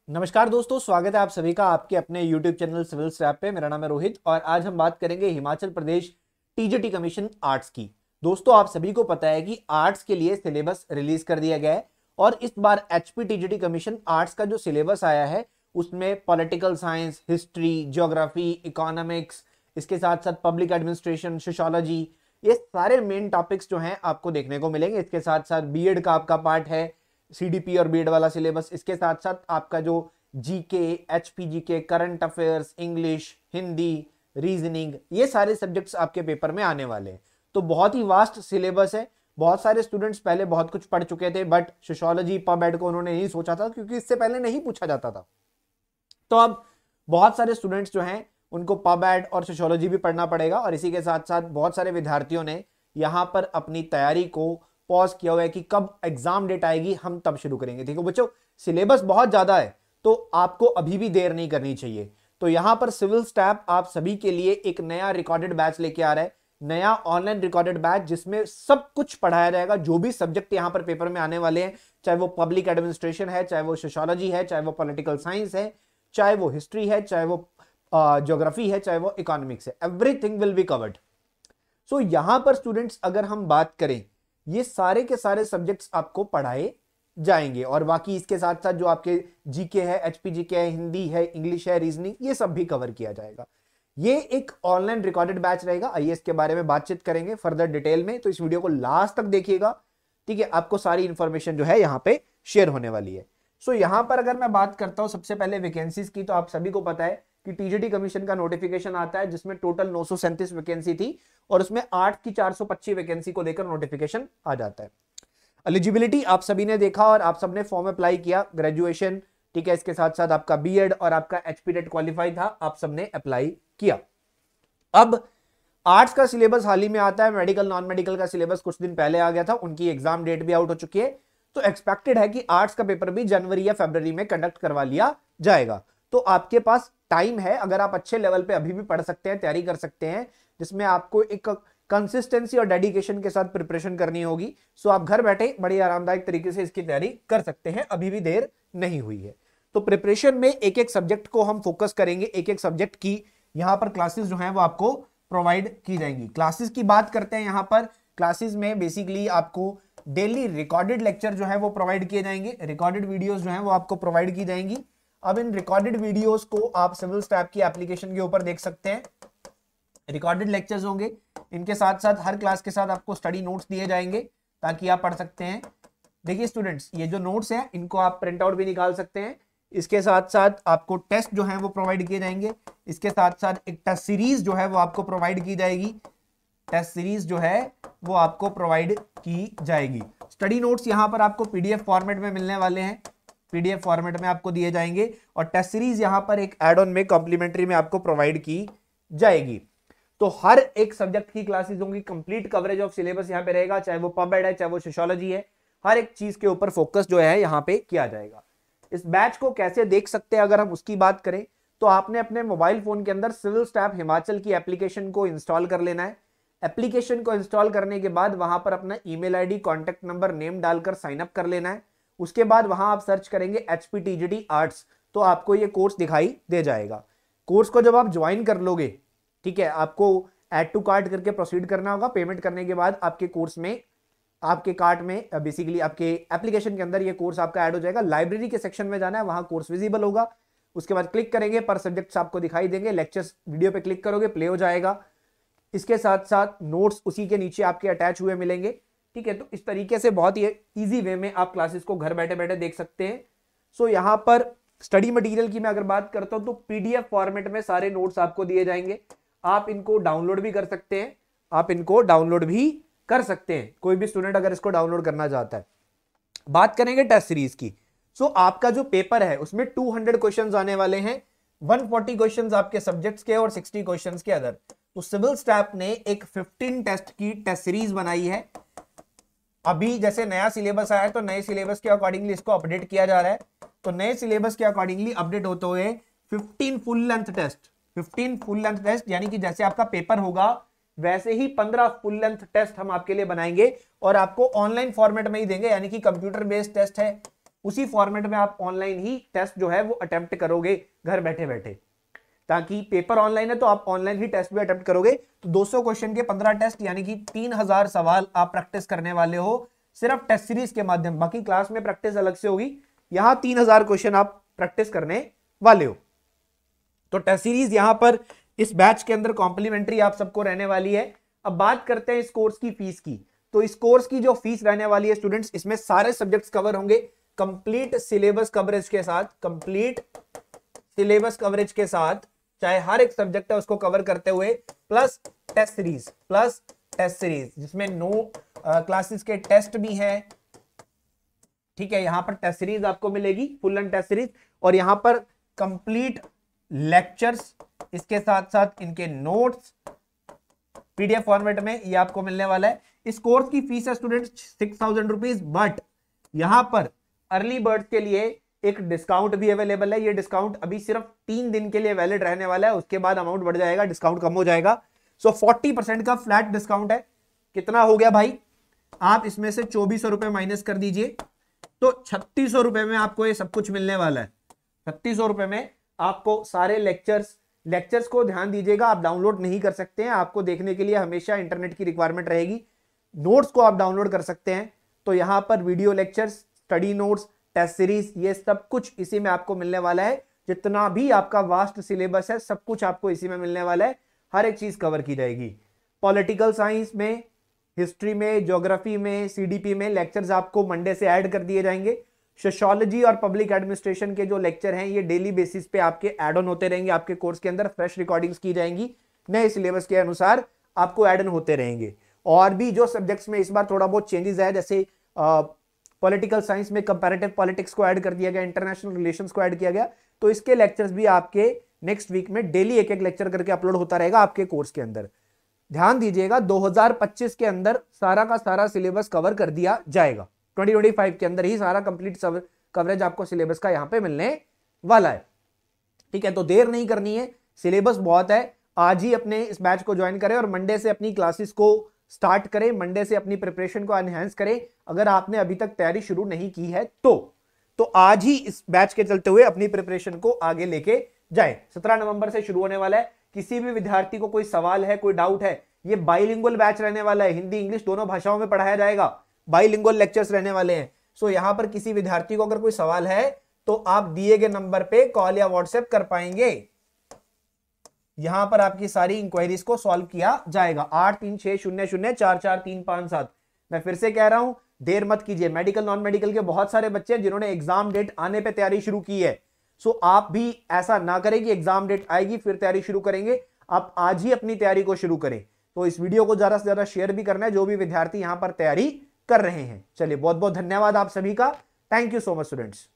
नमस्कार दोस्तों, स्वागत है आप सभी का आपके अपने YouTube चैनल सिविल स्टैप पे। मेरा नाम है रोहित और आज हम बात करेंगे Himachal Pradesh TGT commission arts की। दोस्तों, आप सभी को पता है कि आर्ट्स के लिए सिलेबस रिलीज कर दिया गया है और इस बार एचपी टीजीटी कमीशन आर्ट्स का जो सिलेबस आया है उसमें political science, history, geography, economics, इसके साथ साथ पब्लिक एडमिनिस्ट्रेशन, सोशियोलॉजी, ये सारे मेन टॉपिक्स जो हैं आपको देखने को मिलेंगे। इसके साथ साथ बीएड का आपका पार्ट है, सीडीपी और बीएड वाला सिलेबस। इसके साथ साथ आपका जो GK, HPGK, current affairs, English, Hindi, reasoning, ये सारे सब्जेक्ट्स आपके पेपर में आने वाले हैं। तो बहुत ही वास्ट सिलेबस है। बहुत सारे स्टूडेंट्स पहले बहुत कुछ पढ़ चुके थे, बट सोशियोलॉजी, पब एड को उन्होंने नहीं सोचा था क्योंकि इससे पहले नहीं पूछा जाता था। तो अब बहुत सारे स्टूडेंट्स जो हैं उनको पब एड और सोशियोलॉजी भी पढ़ना पड़ेगा और इसी के साथ साथ बहुत सारे विद्यार्थियों ने यहां पर अपनी तैयारी को पॉज किया हुआ है कि कब एग्जाम डेट आएगी हम तब शुरू करेंगे। ठीक है बच्चों, सिलेबस बहुत ज्यादा है तो आपको अभी भी देर नहीं करनी चाहिए। तो यहां पर सिविल स्टैप आप सभी के लिए एक नया रिकॉर्डेड बैच लेके आ रहा है, नया ऑनलाइन रिकॉर्डेड बैच जिसमें सब कुछ पढ़ाया जाएगा। जो भी सब्जेक्ट यहां पर पेपर में आने वाले हैं, चाहे वो पब्लिक एडमिनिस्ट्रेशन है, चाहे वो सोशियोलॉजी है, चाहे वो पॉलिटिकल साइंस है, चाहे वो हिस्ट्री है, चाहे वो ज्योग्राफी है, चाहे वो इकोनॉमिक्स है, एवरीथिंग विल बी कवर्ड। सो यहां पर स्टूडेंट्स अगर हम बात करें, ये सारे के सारे सब्जेक्ट्स आपको पढ़ाए जाएंगे और बाकी इसके साथ साथ जो आपके जीके है, एचपीजीके है, हिंदी है, इंग्लिश है, रीजनिंग, ये सब भी कवर किया जाएगा। ये एक ऑनलाइन रिकॉर्डेड बैच रहेगा। आइए इसके बारे में बातचीत करेंगे फर्दर डिटेल में, तो इस वीडियो को लास्ट तक देखिएगा। ठीक है, आपको सारी इंफॉर्मेशन जो है यहाँ पे शेयर होने वाली है। सो यहां पर अगर मैं बात करता हूं सबसे पहले वैकेंसीज की, तो आप सभी को पता है कि टीजीटी कमीशन का नोटिफिकेशन आता है जिसमें टोटल 937 वैकेंसी थी और उसमें 8 की 425 वैकेंसी को लेकर नोटिफिकेशन आ जाता है। एलिजिबिलिटी आप सभी ने देखा और आप सबने फॉर्म अप्लाई किया, ग्रेजुएशन, ठीक है, इसके साथ साथ आपका बीएड और आपका एचपीटेट क्वालिफाई था, आप सबने अप्लाई किया। अब आर्ट्स का सिलेबस हाल ही में आता है, मेडिकल नॉन मेडिकल का सिलेबस कुछ दिन पहले आ गया था, उनकी एग्जाम डेट भी आउट हो चुकी है। तो एक्सपेक्टेड है कि आर्ट्स का पेपर भी जनवरी या फरवरी में कंडक्ट करवा लिया जाएगा। तो आपके पास टाइम है, अगर आप अच्छे लेवल पे अभी भी पढ़ सकते हैं, तैयारी कर सकते हैं, जिसमें आपको एक कंसिस्टेंसी और डेडिकेशन के साथ प्रिपरेशन करनी होगी। सो आप घर बैठे बड़ी आरामदायक तरीके से इसकी तैयारी कर सकते हैं, अभी भी देर नहीं हुई है। तो प्रिपरेशन में एक एक सब्जेक्ट को हम फोकस करेंगे, एक एक सब्जेक्ट की यहां पर क्लासेस जो है वो आपको प्रोवाइड की जाएंगी। क्लासेस की बात करते हैं, यहां पर क्लासेस में बेसिकली आपको डेली रिकॉर्डेड लेक्चर जो है वो प्रोवाइड किए जाएंगे, रिकॉर्डेड वीडियोस जो है वो आपको प्रोवाइड की जाएंगी। अब इन रिकॉर्डेड वीडियोस को आप सिविल स्टैप की एप्लीकेशन के ऊपर देख सकते हैं। रिकॉर्डेड लेक्चर्स होंगे, इनके साथ साथ हर क्लास के साथ आपको स्टडी नोट्स दिए जाएंगे ताकि आप पढ़ सकते हैं। देखिए स्टूडेंट्स, ये जो नोट्स हैं इनको आप प्रिंट आउट भी निकाल सकते हैं। इसके साथ साथ आपको टेस्ट जो है वो प्रोवाइड किए जाएंगे। इसके साथ साथ एक टेस्ट सीरीज जो है वो आपको प्रोवाइड की जाएगी, टेस्ट सीरीज जो है वो आपको प्रोवाइड की जाएगी। स्टडी नोट्स यहां पर आपको पीडीएफ फॉर्मेट में मिलने वाले हैं, पीडीएफ फॉर्मेट में आपको दिए जाएंगे और टेस्ट सीरीज यहां पर एक एड ऑन में कॉम्प्लीमेंट्री में आपको प्रोवाइड की जाएगी। तो हर एक सब्जेक्ट की क्लासेस होंगी, कंप्लीट कवरेज ऑफ सिलेबस यहां पे रहेगा, चाहे वो पब एड है, चाहे वो सोशियोलॉजी है, हर एक चीज के ऊपर फोकस जो है यहां पे किया जाएगा। इस बैच को कैसे देख सकते हैं अगर हम उसकी बात करें, तो आपने अपने मोबाइल फोन के अंदर सिविल स्टैप हिमाचल की एप्लीकेशन को इंस्टॉल कर लेना है। एप्लीकेशन को इंस्टॉल करने के बाद वहां पर अपना email ID, contact number, name डालकर साइन अप कर लेना है। उसके बाद वहां आप सर्च करेंगे एचपी टीजीटी आर्ट्स, तो आपको ये कोर्स दिखाई दे जाएगा। कोर्स को जब आप ज्वाइन कर लोगे, ठीक है, आपको ऐड टू कार्ट करके प्रोसीड करना होगा। पेमेंट करने के बाद आपके कोर्स में, आपके कार्ट में, बेसिकली आपके एप्लीकेशन के अंदर ये कोर्स आपका ऐड हो जाएगा। लाइब्रेरी के सेक्शन में जाना है, वहां कोर्स विजिबल होगा। उसके बाद क्लिक करेंगे, पर सब्जेक्ट्स आपको दिखाई देंगे, लेक्चर्स वीडियो पे क्लिक करोगे प्ले हो जाएगा। इसके साथ साथ नोट्स उसी के नीचे आपके अटैच हुए मिलेंगे। ठीक है, तो इस तरीके से बहुत ही इजी वे में आप क्लासेस को घर बैठे बैठे देख सकते हैं। सो यहां पर स्टडी मटेरियल की मैं अगर बात करता हूं तो पीडीएफ फॉर्मेट में सारे नोट्स आपको दिए जाएंगे। आप इनको डाउनलोड भी कर सकते हैं, आप इनको डाउनलोड भी कर सकते हैं, कोई भी स्टूडेंट अगर इसको डाउनलोड करना चाहता है। बात करेंगे टेस्ट सीरीज की। सो आपका जो पेपर है उसमें 200 क्वेश्चंस आने वाले हैं, 140 क्वेश्चंस आपके सब्जेक्ट्स के और 60 क्वेश्चंस के अदर। तो सिविल स्टैप ने एक 15 टेस्ट की टेस्ट सीरीज बनाई है। अभी जैसे नया सिलेबस आया है तो नए सिलेबस के अकॉर्डिंगली इसको अपडेट किया जा रहा है। तो नए सिलेबस के अकॉर्डिंगली अपडेट होते हुए 15 full length test, 15 full length test, यानी कि जैसे आपका पेपर होगा वैसे ही 15 फुल लेंथ टेस्ट हम आपके लिए बनाएंगे और आपको ऑनलाइन फॉर्मेट में ही देंगे, यानी कि कंप्यूटर बेस्ड टेस्ट है, उसी फॉर्मेट में आप ऑनलाइन ही टेस्ट जो है वो अटेम्प्ट करोगे घर बैठे बैठे, ताकि पेपर ऑनलाइन है तो आप ऑनलाइन ही टेस्ट भी अटेम्प्ट करोगे। तो 200 क्वेश्चन के 15 टेस्ट यानी कि 3000 सवाल आप प्रैक्टिस करने वाले हो सिर्फ टेस्ट सीरीज के माध्यम। बाकी क्लास में प्रैक्टिस अलग से होगी, यहां 3000 क्वेश्चन आप प्रैक्टिस करने वाले हो। तो टेस्ट सीरीज यहां पर इस बैच के अंदर कॉम्प्लीमेंट्री आप सबको रहने वाली है। अब बात करते हैं इस कोर्स की फीस की। तो इस कोर्स की जो फीस रहने वाली है स्टूडेंट्स, इसमें सारे सब्जेक्ट्स कवर होंगे कंप्लीट सिलेबस कवरेज के साथ, कंप्लीट सिलेबस कवरेज के साथ, चाहे हर एक सब्जेक्ट है उसको कवर करते हुए, प्लस टेस्ट सीरीज जिसमें 9 क्लासेस के टेस्ट भी हैं। ठीक है, यहां पर टेस्ट सीरीज आपको मिलेगी, फुल एंड टेस्ट सीरीज, और यहां पर कंप्लीट लेक्चर्स, इसके साथ साथ इनके नोट्स पीडीएफ फॉर्मेट में ये आपको मिलने वाला है। इस कोर्स की फीस है स्टूडेंट्स 6000 रुपीज, बट यहां पर अर्ली बर्ड के लिए एक डिस्काउंट भी अवेलेबल है। ये डिस्काउंट अभी सिर्फ 3 दिन के लिए वैलिड रहने वाला है, उसके बाद अमाउंट बढ़ जाएगा, डिस्काउंट कम हो जाएगा। सो 40% का फ्लैट डिस्काउंट है। कितना हो गया भाई, आप इसमें से 2400 रुपए माइनस कर दीजिए, तो 3600 रुपए में आपको ये सब कुछ मिलने वाला है। 3600 रुपए में आपको सारे लेक्चर्स को ध्यान दीजिएगा, आप डाउनलोड नहीं कर सकते हैं, आपको देखने के लिए हमेशा इंटरनेट की रिक्वायरमेंट रहेगी। नोट्स को आप डाउनलोड कर सकते हैं, तो यहां पर video lectures, study notes, test series, ये सब कुछ इसी में आपको मिलने वाला है। जितना भी आपका वास्ट सिलेबस है सब कुछ आपको इसी में मिलने वाला है, हर एक चीज कवर की जाएगी। पॉलिटिकल साइंस में, हिस्ट्री में, ज्योग्राफी में, सीडीपी में लेक्चर्स आपको मंडे से ऐड कर दिए जाएंगे। सोशियोलॉजी और पब्लिक एडमिनिस्ट्रेशन के जो लेक्चर हैं ये डेली बेसिस पे आपके ऐड ऑन होते रहेंगे, आपके कोर्स के अंदर फ्रेश रिकॉर्डिंग्स की जाएंगी, नए सिलेबस के अनुसार आपको ऐड ऑन होते रहेंगे। और भी जो सब्जेक्ट्स में इस बार थोड़ा बहुत चेंजेस है, जैसे पॉलिटिकल साइंस में कंपैरेटिव पॉलिटिक्स को ऐड कर दिया गया, इंटरनेशनल रिलेशंस को ऐड किया गया, तो इसके लेक्चर्स भी आपके नेक्स्ट वीक में डेली एक एक लेक्चर करके अपलोड होता रहेगा आपके कोर्स के अंदर। ध्यान दीजिएगा 2025 के अंदर सारा का सारा सिलेबस कवर कर दिया जाएगा, 2025 के अंदर ही सारा कंप्लीट कवरेज आपको सिलेबस का यहां पे मिलने वाला है। ठीक है, तो देर नहीं करनी है, सिलेबस बहुत है, आज ही अपने इस बैच को ज्वाइन करें और मंडे से अपनी क्लासेस को स्टार्ट करें, मंडे से अपनी प्रिपरेशन को एनहांस करें। अगर आपने अभी तक तैयारी शुरू नहीं की है तो आज ही इस बैच के चलते हुए अपनी प्रिपरेशन को आगे लेके जाएं। 17 नवंबर से शुरू होने वाला है। किसी भी विद्यार्थी को कोई सवाल है, कोई डाउट है, ये बाइलिंगुअल बैच रहने वाला है, हिंदी इंग्लिश दोनों भाषाओं में पढ़ाया जाएगा, बाइलिंगुअल लेक्चर्स रहने वाले हैं। सो यहां पर किसी विद्यार्थी को अगर कोई सवाल है तो आप दिए गए नंबर पे कॉल या व्हाट्सएप कर पाएंगे, यहां पर आपकी सारी इंक्वायरीज को सॉल्व किया जाएगा। 8360044357। मैं फिर से कह रहा हूं, देर मत कीजिए, मेडिकल नॉन मेडिकल के बहुत सारे बच्चे जिन्होंने एग्जाम डेट आने पे तैयारी शुरू की है। सो आप भी ऐसा ना करें कि एग्जाम डेट आएगी फिर तैयारी शुरू करेंगे, आप आज ही अपनी तैयारी को शुरू करें। तो इस वीडियो को ज्यादा से ज्यादा शेयर भी करना है जो भी विद्यार्थी यहां पर तैयारी कर रहे हैं। चलिए, बहुत बहुत धन्यवाद आप सभी का। Thank you so much students.